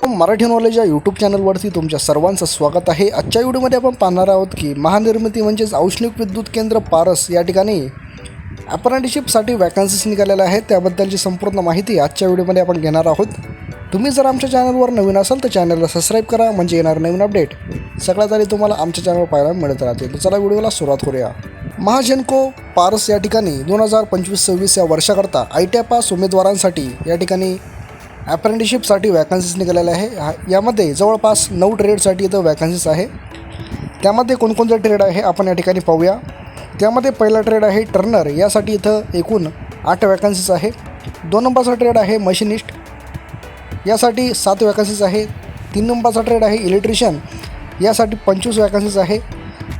Marathi knowledge या YouTube चॅनलवरती तुमच्या सर्वांचं स्वागत आहे। आजच्या व्हिडिओमध्ये आपण पाहणार आहोत की महानिर्मिती म्हणजेच औष्णिक विद्युत केंद्र पारस या ठिकाणी अप्रेंटिसशिपसाठी वॅकन्सीज निघालेल्या आहेत, त्याबद्दलची संपूर्ण माहिती आजच्या व्हिडिओमध्ये आपण घेणार आहोत। तुम्ही जर आमच्या चॅनलवर नवीन असाल तर चॅनलला सबस्क्राईब करा, म्हणजे येणारे नवीन अपडेट सगळ्यात आधी तुम्हाला आमच्या चॅनलवर पाहायला मिळत राहतील। तर चला व्हिडिओला सुरुवात करूया। महाजनको पारस या ठिकाणी 2025-26 या वर्षाकरता ITI पास उमेदवारांसाठी या ठिकाणी अप्रेंटिसशिपसाठी वॅकन्सीज निघालेल्या आहे। यामध्ये जवळपास 9 ट्रेडसाठी इथं वॅकन्सीज आहे। त्यामध्ये कोणकोणते ट्रेड आहे आपण या ठिकाणी पाहूया। त्यामध्ये पहिला ट्रेड आहे टर्नर, यासाठी इथं एकूण 8 वॅकन्सीज आहे। 2 नंबरचा ट्रेड आहे मशिनिस्ट, यासाठी 7 वॅकन्सीज आहे। 3 नंबरचा ट्रेड आहे इलेक्ट्रिशियन, यासाठी 25 वॅकन्सीज आहे।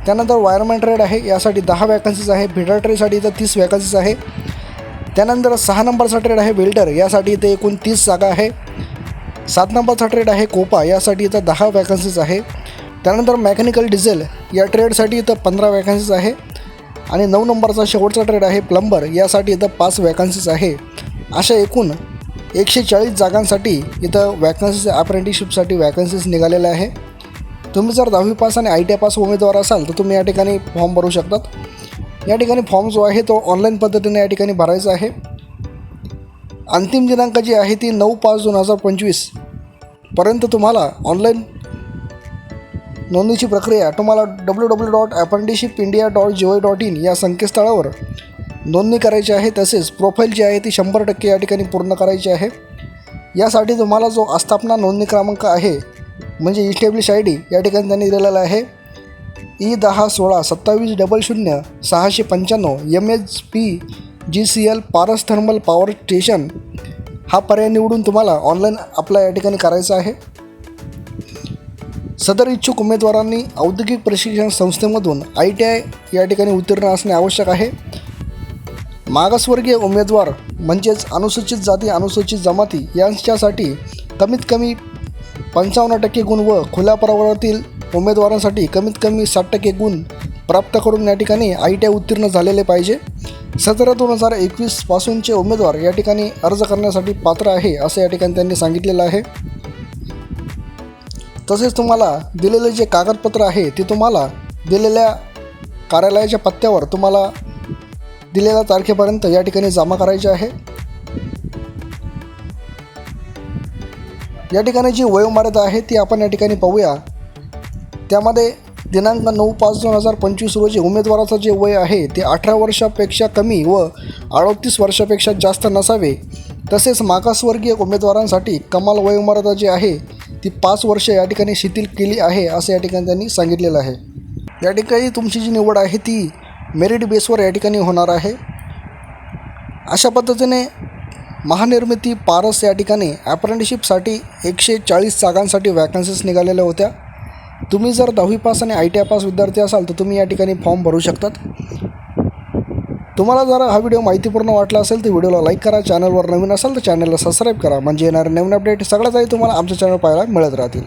त्यानंतर वायरमॅन ट्रेड आहे, यासाठी 10 वॅकन्सीज आहे। फिटर ट्रेडसाठी इथं 30 वॅकन्सीज आहे। त्यानंतर 6 नंबरचा ट्रेड आहे वेल्डर, यासाठी इथे एकूण 30 जागा आहे। 7 नंबरचा ट्रेड आहे कोपा, यासाठी इथं 10 वॅकन्सीज आहे। त्यानंतर मेकॅनिकल डिझेल या ट्रेडसाठी इथं 15 वॅकन्सीज आहे। आणि 9 नंबरचा शेवटचा ट्रेड आहे प्लंबर, यासाठी इथं 5 वॅकन्सीज आहे। अशा एकूण 140 जागांसाठी इथं वॅकन्सीज अप्रेंटिसशिपसाठी वॅकन्सीज निघालेल्या आहे। तुम्ही जर 10वी पास आणि ITI पास उमेदवार असाल तर तुम्ही या ठिकाणी फॉर्म भरू शकतात। या ठिकाणी फॉर्म जो आहे तो ऑनलाईन पद्धतीने या ठिकाणी भरायचा आहे। अंतिम दिनांक जी आहे ती 9/5/2025 पर्यंत तुम्हाला ऑनलाईन नोंदणीची प्रक्रिया तुम्हाला www.apprenticeshipindia.gov.in या संकेतस्थळावर नोंदणी करायची आहे। तसेच प्रोफाईल जी आहे ती 100% या ठिकाणी पूर्ण करायची आहे। यासाठी तुम्हाला जो आस्थापना नोंदणी क्रमांक आहे म्हणजे इस्टॅब्लिश ID या ठिकाणी त्यांनी दिलेला आहे E101627000695 MHP GCL Paras thermal power station हा पर्याय निवडून तुम्हाला ऑनलाईन अप्लाय या ठिकाणी करायचा आहे। सदर इच्छुक उमेदवारांनी औद्योगिक प्रशिक्षण संस्थेमधून ITI या ठिकाणी उत्तीर्ण असणे आवश्यक आहे। मागासवर्गीय उमेदवार म्हणजेच अनुसूचित जाती अनुसूचित जमाती यांच्यासाठी कमीत कमी 55% गुण व खुल्या प्रवर्गातील उमेदवारांसाठी कमीत कमी 60% गुण प्राप्त करून या ठिकाणी ITI उत्तीर्ण झालेले पाहिजे। 17/2021 पासूनचे उमेदवार या ठिकाणी अर्ज करण्यासाठी पात्र आहे असं या ठिकाणी त्यांनी सांगितलेलं आहे। तसेच तुम्हाला दिलेले जे कागदपत्र आहे ते तुम्हाला दिलेल्या कार्यालयाच्या पत्त्यावर तुम्हाला दिलेल्या तारखेपर्यंत या ठिकाणी जमा करायचे आहे। या ठिकाणी जी वयोमर्यादा आहे ती आपण या ठिकाणी पाहूया। त्यामध्ये दिनांक 9/5/2025 रोजी उमेदवाराचं जे वय आहे ते 18 वर्षापेक्षा कमी व 38 वर्षापेक्षा जास्त नसावे। तसेच मागासवर्गीय उमेदवारांसाठी कमाल वयोमर्यादा जी आहे ती 5 वर्ष या ठिकाणी शिथिल केली आहे असं या ठिकाणी त्यांनी सांगितलेलं आहे। या ठिकाणी तुमची जी निवड आहे ती मेरिट बेसवर या ठिकाणी होणार आहे। अशा पद्धतीने महानिर्मिती पारस या ठिकाणी अप्रेंटिसशिपसाठी 140 जागांसाठी वॅकन्सीज निघालेल्या होत्या। तुम्ही जर 10वी पास आणि ITI पास विद्यार्थी असाल तर तुम्ही या ठिकाणी फॉर्म भरू शकतात। तुम्हाला जर हा व्हिडिओ माहितीपूर्ण वाटला असेल तर व्हिडिओला लाईक करा, चॅनलवर नवीन असाल तर चॅनलला सबस्क्राईब करा, म्हणजे येणारे नवीन अपडेट सगळ्यात आधी तुम्हाला आमच्या चॅनल पाहायला मिळत राहतील।